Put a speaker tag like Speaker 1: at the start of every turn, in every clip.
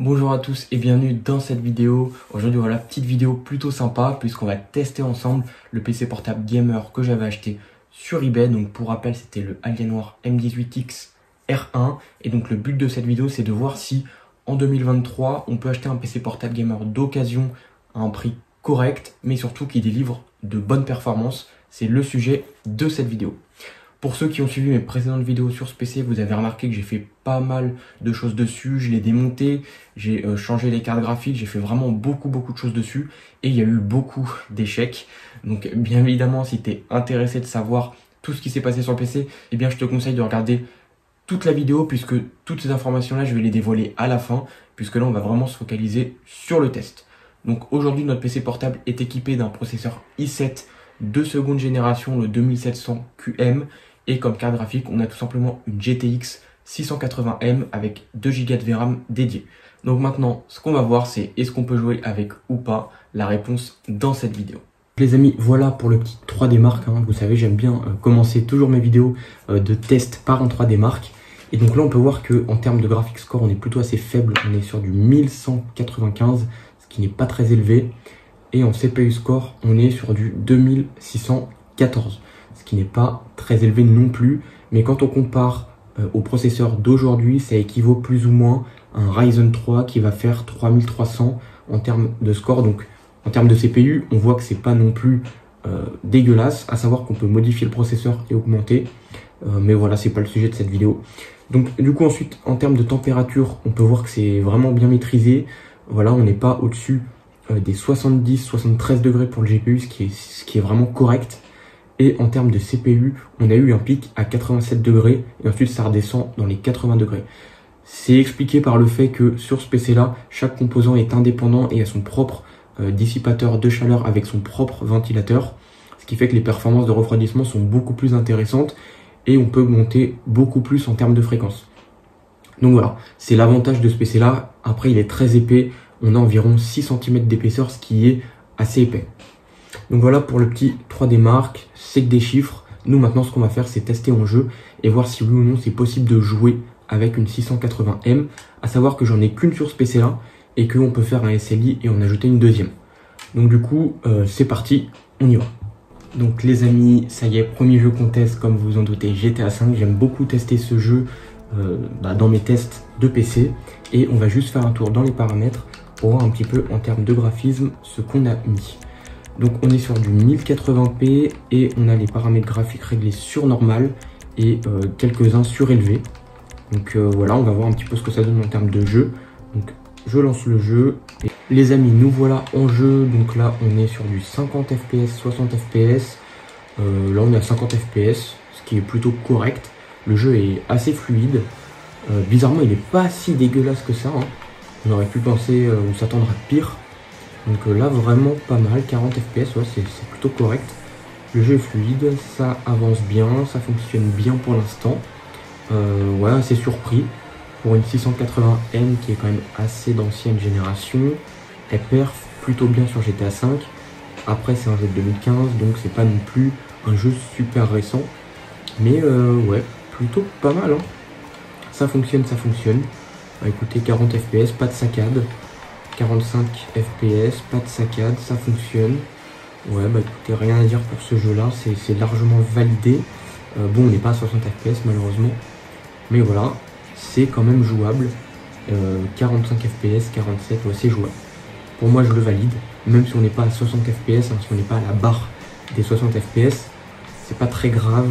Speaker 1: Bonjour à tous et bienvenue dans cette vidéo. Aujourd'hui voilà, petite vidéo plutôt sympa puisqu'on va tester ensemble le PC portable gamer que j'avais acheté sur eBay. Donc pour rappel, c'était le Alienware M18X R1 et donc le but de cette vidéo c'est de voir si en 2023 on peut acheter un PC portable gamer d'occasion à un prix correct mais surtout qui délivre de bonnes performances. C'est le sujet de cette vidéo. Pour ceux qui ont suivi mes précédentes vidéos sur ce PC, vous avez remarqué que j'ai fait pas mal de choses dessus. Je l'ai démonté, j'ai changé les cartes graphiques, j'ai fait vraiment beaucoup de choses dessus. Et il y a eu beaucoup d'échecs. Donc bien évidemment, si tu es intéressé de savoir tout ce qui s'est passé sur le PC, eh bien je te conseille de regarder toute la vidéo puisque toutes ces informations-là, je vais les dévoiler à la fin. Puisque là, on va vraiment se focaliser sur le test. Donc aujourd'hui, notre PC portable est équipé d'un processeur i7 de seconde génération, le 2700 QM. Et comme carte graphique, on a tout simplement une GTX 680M avec 2 Go de VRAM dédié. Donc maintenant, ce qu'on va voir, c'est est-ce qu'on peut jouer avec ou pas. La réponse dans cette vidéo. Les amis, voilà pour le petit 3D Mark. Vous savez, j'aime bien commencer toujours mes vidéos de test par un 3D Mark. Et donc là, on peut voir qu'en termes de graphics score, on est plutôt assez faible. On est sur du 1195, ce qui n'est pas très élevé. Et en CPU score, on est sur du 2614. Ce qui n'est pas très élevé non plus, mais quand on compare au processeur d'aujourd'hui, ça équivaut plus ou moins à un Ryzen 3 qui va faire 3300 en termes de score. Donc en termes de CPU, on voit que c'est pas non plus dégueulasse, à savoir qu'on peut modifier le processeur et augmenter, mais voilà, c'est pas le sujet de cette vidéo. Donc du coup ensuite, en termes de température, on peut voir que c'est vraiment bien maîtrisé. Voilà, on n'est pas au-dessus des 70-73 degrés pour le GPU, ce qui est vraiment correct. Et en termes de CPU, on a eu un pic à 87 degrés et ensuite ça redescend dans les 80 degrés. C'est expliqué par le fait que sur ce PC là, chaque composant est indépendant et a son propre dissipateur de chaleur avec son propre ventilateur. Ce qui fait que les performances de refroidissement sont beaucoup plus intéressantes et on peut monter beaucoup plus en termes de fréquence. Donc voilà, c'est l'avantage de ce PC là. Après il est très épais, on a environ 6 cm d'épaisseur, ce qui est assez épais. Donc voilà pour le petit 3D Mark, c'est que des chiffres. Nous maintenant ce qu'on va faire c'est tester en jeu et voir si oui ou non c'est possible de jouer avec une 680M. À savoir que j'en ai qu'une sur ce PC là et qu'on peut faire un SLI et en ajouter une deuxième. Donc du coup c'est parti, on y va. Donc les amis, ça y est, premier jeu qu'on teste comme vous en doutez, GTA 5. J'aime beaucoup tester ce jeu dans mes tests de PC. Et on va juste faire un tour dans les paramètres pour voir un petit peu en termes de graphisme ce qu'on a mis. Donc on est sur du 1080p et on a les paramètres graphiques réglés sur normal et quelques-uns surélevés. Donc voilà, on va voir un petit peu ce que ça donne en termes de jeu. Donc je lance le jeu. Et les amis, nous voilà en jeu. Donc là on est sur du 50 fps, 60 fps. Là on est à 50 fps, ce qui est plutôt correct. Le jeu est assez fluide. Bizarrement il n'est pas si dégueulasse que ça. On aurait pu penser ou s'attendre à pire. Donc là vraiment pas mal, 40 fps, ouais, c'est plutôt correct. Le jeu est fluide, ça avance bien, ça fonctionne bien pour l'instant. Ouais, assez surpris pour une 680M qui est quand même assez d'ancienne génération. Elle perf plutôt bien sur GTA 5. Après c'est un jeu de 2015, donc c'est pas non plus un jeu super récent. Mais ouais, plutôt pas mal. Ça fonctionne, ça fonctionne. Bah, écoutez, 40 fps, pas de saccade. 45 fps, pas de saccade, ça fonctionne. Ouais, bah écoutez, rien à dire pour ce jeu là, c'est largement validé. Bon, on n'est pas à 60 fps malheureusement, mais voilà, c'est quand même jouable. 45 fps, 47, ouais, c'est jouable. Pour moi, je le valide, même si on n'est pas à 60 fps, si on n'est pas à la barre des 60 fps, c'est pas très grave.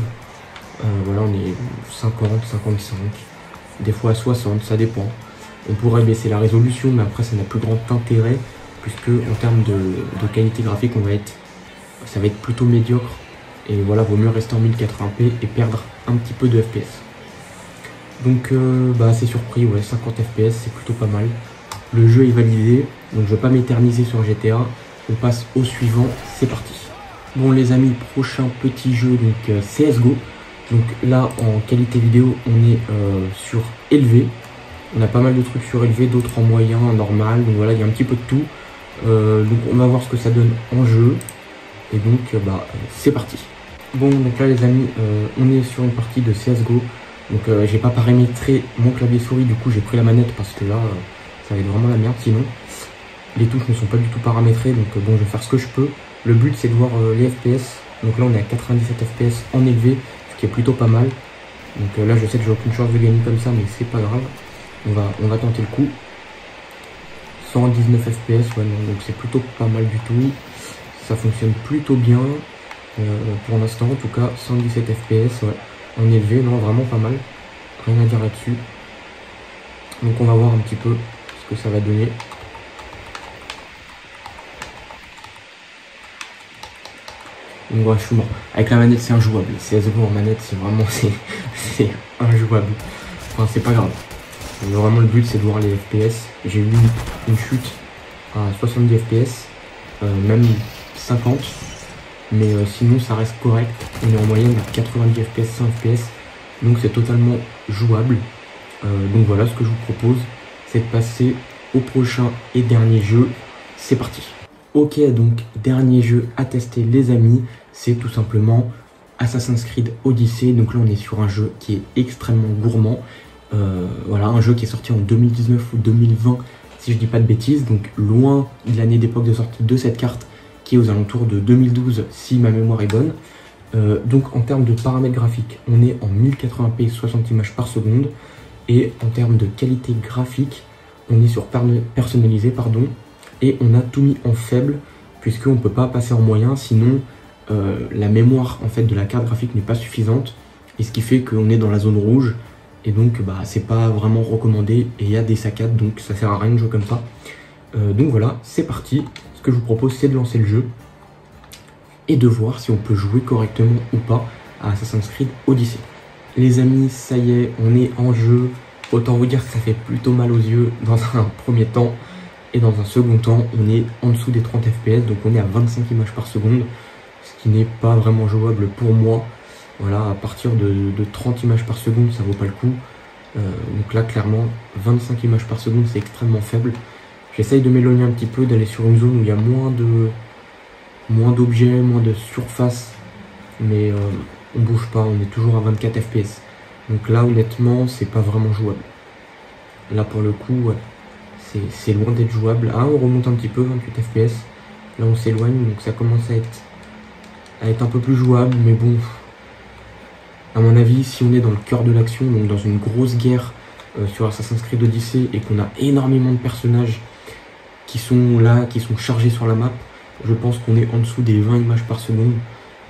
Speaker 1: Voilà, on est 50, 55, des fois à 60, ça dépend. On pourrait baisser la résolution, mais après ça n'a plus grand intérêt, puisque en termes de qualité graphique, ça va être plutôt médiocre. Et voilà, vaut mieux rester en 1080p et perdre un petit peu de FPS. Donc bah c'est surpris, ouais, 50 fps, c'est plutôt pas mal. Le jeu est validé, donc je ne vais pas m'éterniser sur GTA. On passe au suivant, c'est parti. Bon les amis, prochain petit jeu, donc CSGO. Donc là, en qualité vidéo, on est sur élevé. On a pas mal de trucs surélevés, d'autres en moyen, en normal. Donc voilà, il y a un petit peu de tout. Donc on va voir ce que ça donne en jeu. Et donc bah c'est parti. Bon donc là les amis, on est sur une partie de CSGO. Donc j'ai pas paramétré mon clavier souris, du coup j'ai pris la manette parce que là ça va être vraiment la merde sinon. Les touches ne sont pas du tout paramétrées, donc bon, je vais faire ce que je peux. Le but c'est de voir les FPS. Donc là on est à 97 FPS en élevé, ce qui est plutôt pas mal. Donc là je sais que j'ai aucune chance de gagner comme ça, mais c'est pas grave. On va tenter le coup. 119 FPS, ouais, non, donc c'est plutôt pas mal du tout. Ça fonctionne plutôt bien. Pour l'instant en tout cas, 117 FPS, ouais, en élevé, non, vraiment pas mal. Rien à dire là-dessus. Donc on va voir un petit peu ce que ça va donner. Donc ouais, je suis mort. Avec la manette c'est injouable. CSGO en manette c'est vraiment c'est injouable. Enfin c'est pas grave. Mais vraiment le but c'est de voir les FPS. J'ai eu une chute à 70 FPS, même 50. Mais sinon ça reste correct. On est en moyenne à 90 FPS, 100 FPS. Donc c'est totalement jouable. Donc voilà, ce que je vous propose, c'est de passer au prochain et dernier jeu. C'est parti. Ok, donc dernier jeu à tester les amis, c'est tout simplement Assassin's Creed Odyssey. Donc là on est sur un jeu qui est extrêmement gourmand. Voilà, un jeu qui est sorti en 2019 ou 2020 si je dis pas de bêtises. Donc loin de l'année d'époque de sortie de cette carte qui est aux alentours de 2012 si ma mémoire est bonne. Donc en termes de paramètres graphiques, on est en 1080p 60 images par seconde. Et en termes de qualité graphique, on est sur personnalisé, pardon. Et on a tout mis en faible, puisqu'on ne peut pas passer en moyen, sinon la mémoire en fait, de la carte graphique n'est pas suffisante. Et ce qui fait qu'on est dans la zone rouge, et donc bah, c'est pas vraiment recommandé, et il y a des saccades, donc ça sert à rien de jouer comme ça. Donc voilà, c'est parti. Ce que je vous propose, c'est de lancer le jeu, et de voir si on peut jouer correctement ou pas à Assassin's Creed Odyssey. Les amis, ça y est, on est en jeu. Autant vous dire que ça fait plutôt mal aux yeux dans un premier temps. Et dans un second temps, on est en dessous des 30 FPS, donc on est à 25 images par seconde, ce qui n'est pas vraiment jouable pour moi. Voilà, à partir de 30 images par seconde, ça vaut pas le coup. Donc là, clairement, 25 images par seconde, c'est extrêmement faible. J'essaye de m'éloigner un petit peu, d'aller sur une zone où il y a moins d'objets, moins de surface, mais on bouge pas, on est toujours à 24 FPS. Donc là, honnêtement, c'est pas vraiment jouable. Là, pour le coup, ouais. C'est loin d'être jouable. Ah, on remonte un petit peu, 28 FPS. Là, on s'éloigne, donc ça commence à être un peu plus jouable. Mais bon, à mon avis, si on est dans le cœur de l'action, donc dans une grosse guerre sur Assassin's Creed Odyssey, et qu'on a énormément de personnages qui sont là, qui sont chargés sur la map, je pense qu'on est en dessous des 20 images par seconde.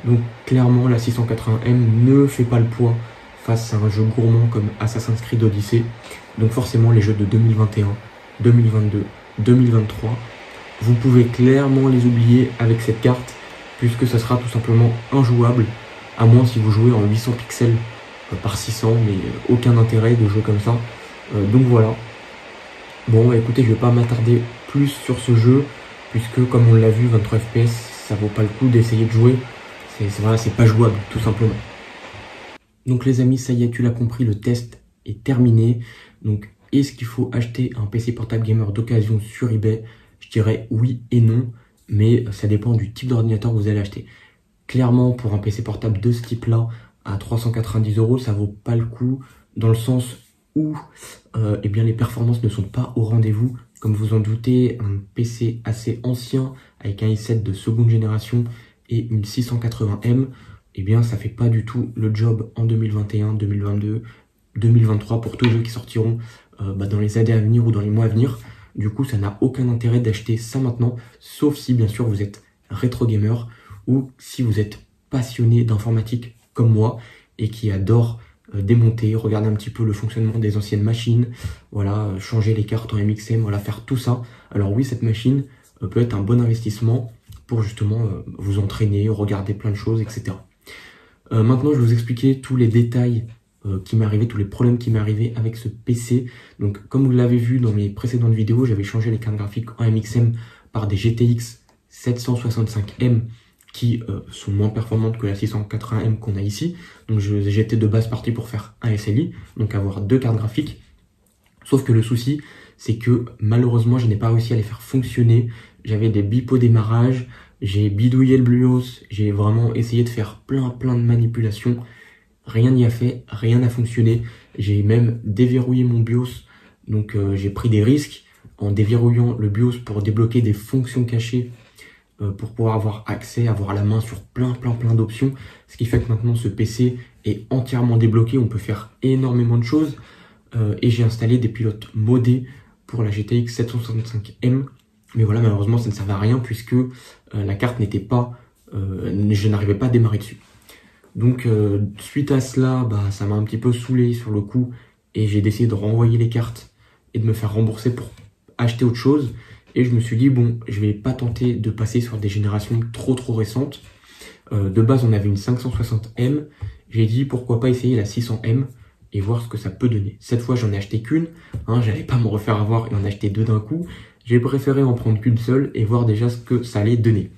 Speaker 1: Donc clairement, la 680M ne fait pas le poids face à un jeu gourmand comme Assassin's Creed Odyssey. Donc forcément, les jeux de 2021, 2022, 2023, vous pouvez clairement les oublier avec cette carte, puisque ça sera tout simplement injouable, à moins si vous jouez en 800 pixels par 600, mais aucun intérêt de jouer comme ça. Donc voilà. Bon, écoutez, je vais pas m'attarder plus sur ce jeu, puisque comme on l'a vu, 23 FPS, ça vaut pas le coup d'essayer de jouer. Voilà, c'est pas jouable, tout simplement. Donc les amis, ça y est, tu l'as compris, le test est terminé. Donc, est-ce qu'il faut acheter un PC portable gamer d'occasion sur eBay? Je dirais oui et non, mais ça dépend du type d'ordinateur que vous allez acheter. Clairement, pour un PC portable de ce type-là, à 390 €, ça vaut pas le coup, dans le sens où eh bien, les performances ne sont pas au rendez-vous. Comme vous en doutez, un PC assez ancien, avec un i7 de seconde génération et une 680M, eh bien, ça fait pas du tout le job en 2021, 2022, 2023 pour tous les jeux qui sortiront dans les années à venir ou dans les mois à venir. Du coup, ça n'a aucun intérêt d'acheter ça maintenant, sauf si bien sûr vous êtes rétro gamer ou si vous êtes passionné d'informatique comme moi et qui adore démonter, regarder un petit peu le fonctionnement des anciennes machines, voilà, changer les cartes en MXM, voilà, faire tout ça. Alors oui, cette machine peut être un bon investissement pour justement vous entraîner, regarder plein de choses, etc. Maintenant, je vais vous expliquer tous les détails qui m'est arrivé, tous les problèmes qui m'est arrivé avec ce PC. Donc comme vous l'avez vu dans mes précédentes vidéos, j'avais changé les cartes graphiques en MXM par des GTX 765M qui sont moins performantes que la 680M qu'on a ici. Donc j'étais de base parti pour faire un SLI, donc avoir deux cartes graphiques. Sauf que le souci, c'est que malheureusement, je n'ai pas réussi à les faire fonctionner. J'avais des bips au démarrage, j'ai bidouillé le BIOS, j'ai vraiment essayé de faire plein de manipulations. Rien n'y a fait, rien n'a fonctionné. J'ai même déverrouillé mon BIOS, donc j'ai pris des risques. en déverrouillant le BIOS pour débloquer des fonctions cachées pour pouvoir avoir accès, avoir la main sur plein d'options. Ce qui fait que maintenant ce PC est entièrement débloqué, on peut faire énormément de choses. Et j'ai installé des pilotes modés pour la GTX 765M. Mais voilà, malheureusement ça ne servait à rien puisque la carte n'était pas, je n'arrivais pas à démarrer dessus. Donc suite à cela, ça m'a un petit peu saoulé sur le coup et j'ai décidé de renvoyer les cartes et de me faire rembourser pour acheter autre chose. Et je me suis dit, bon, je vais pas tenter de passer sur des générations trop récentes. De base, on avait une 560M. J'ai dit, pourquoi pas essayer la 600M et voir ce que ça peut donner. Cette fois, j'en ai acheté qu'une. J'allais pas me refaire avoir et en acheter deux d'un coup. J'ai préféré en prendre qu'une seule et voir déjà ce que ça allait donner.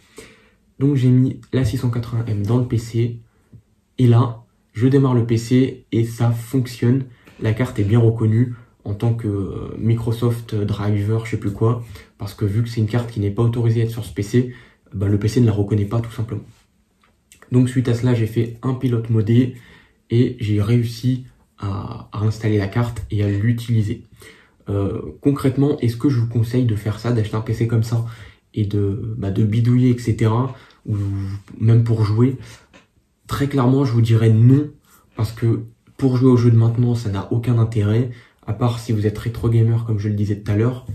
Speaker 1: Donc, j'ai mis la 680M dans le PC. Et là, je démarre le PC et ça fonctionne. La carte est bien reconnue en tant que Microsoft Driver, je sais plus quoi, parce que vu que c'est une carte qui n'est pas autorisée à être sur ce PC, le PC ne la reconnaît pas tout simplement. Donc suite à cela, j'ai fait un pilote modé et j'ai réussi à installer la carte et à l'utiliser. Concrètement, est-ce que je vous conseille de faire ça, d'acheter un PC comme ça et de bidouiller, etc. ou même pour jouer? Très clairement, je vous dirais non, parce que pour jouer aux jeux de maintenant, ça n'a aucun intérêt, à part si vous êtes rétro gamer comme je le disais tout à l'heure,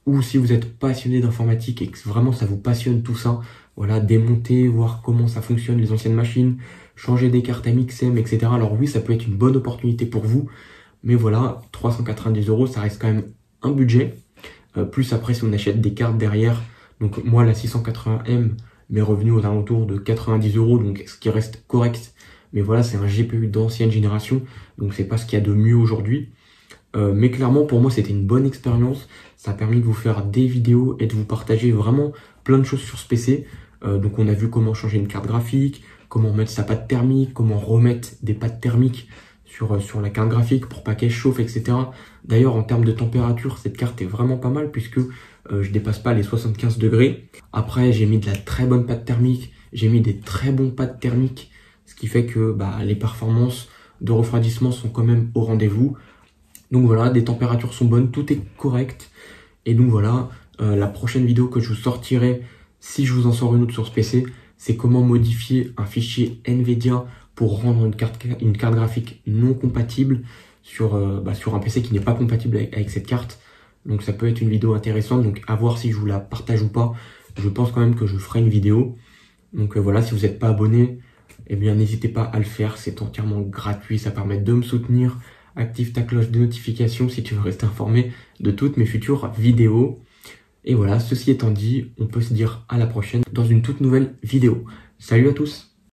Speaker 1: ou si vous êtes passionné d'informatique et que vraiment ça vous passionne tout ça, voilà, démonter, voir comment ça fonctionne les anciennes machines, changer des cartes MXM, etc. Alors oui, ça peut être une bonne opportunité pour vous, mais voilà, 390 €, ça reste quand même un budget, plus après si on achète des cartes derrière. Donc moi la 680M m'est revenue aux alentours de 90 €, donc ce qui reste correct, mais voilà, c'est un GPU d'ancienne génération, donc c'est pas ce qu'il y a de mieux aujourd'hui. Mais clairement pour moi c'était une bonne expérience, ça a permis de vous faire des vidéos et de vous partager vraiment plein de choses sur ce PC. Donc on a vu comment changer une carte graphique, comment mettre sa pâte thermique, comment remettre des pâtes thermiques sur la carte graphique pour pas qu'elle chauffe, etc. D'ailleurs en termes de température cette carte est vraiment pas mal puisque je dépasse pas les 75 degrés. Après j'ai mis de la très bonne pâte thermique, j'ai mis des très bons pâtes thermiques, ce qui fait que les performances de refroidissement sont quand même au rendez-vous. Donc voilà, des températures sont bonnes, tout est correct. Et donc voilà, la prochaine vidéo que je vous sortirai, si je vous en sors une autre sur ce PC, c'est comment modifier un fichier NVIDIA pour rendre une carte graphique non compatible sur un PC qui n'est pas compatible avec cette carte. Donc ça peut être une vidéo intéressante, donc à voir si je vous la partage ou pas. Je pense quand même que je ferai une vidéo. Donc voilà, si vous n'êtes pas abonné, eh bien n'hésitez pas à le faire, c'est entièrement gratuit, ça permet de me soutenir. Active ta cloche de notification si tu veux rester informé de toutes mes futures vidéos. Et voilà, ceci étant dit, on peut se dire à la prochaine dans une toute nouvelle vidéo. Salut à tous!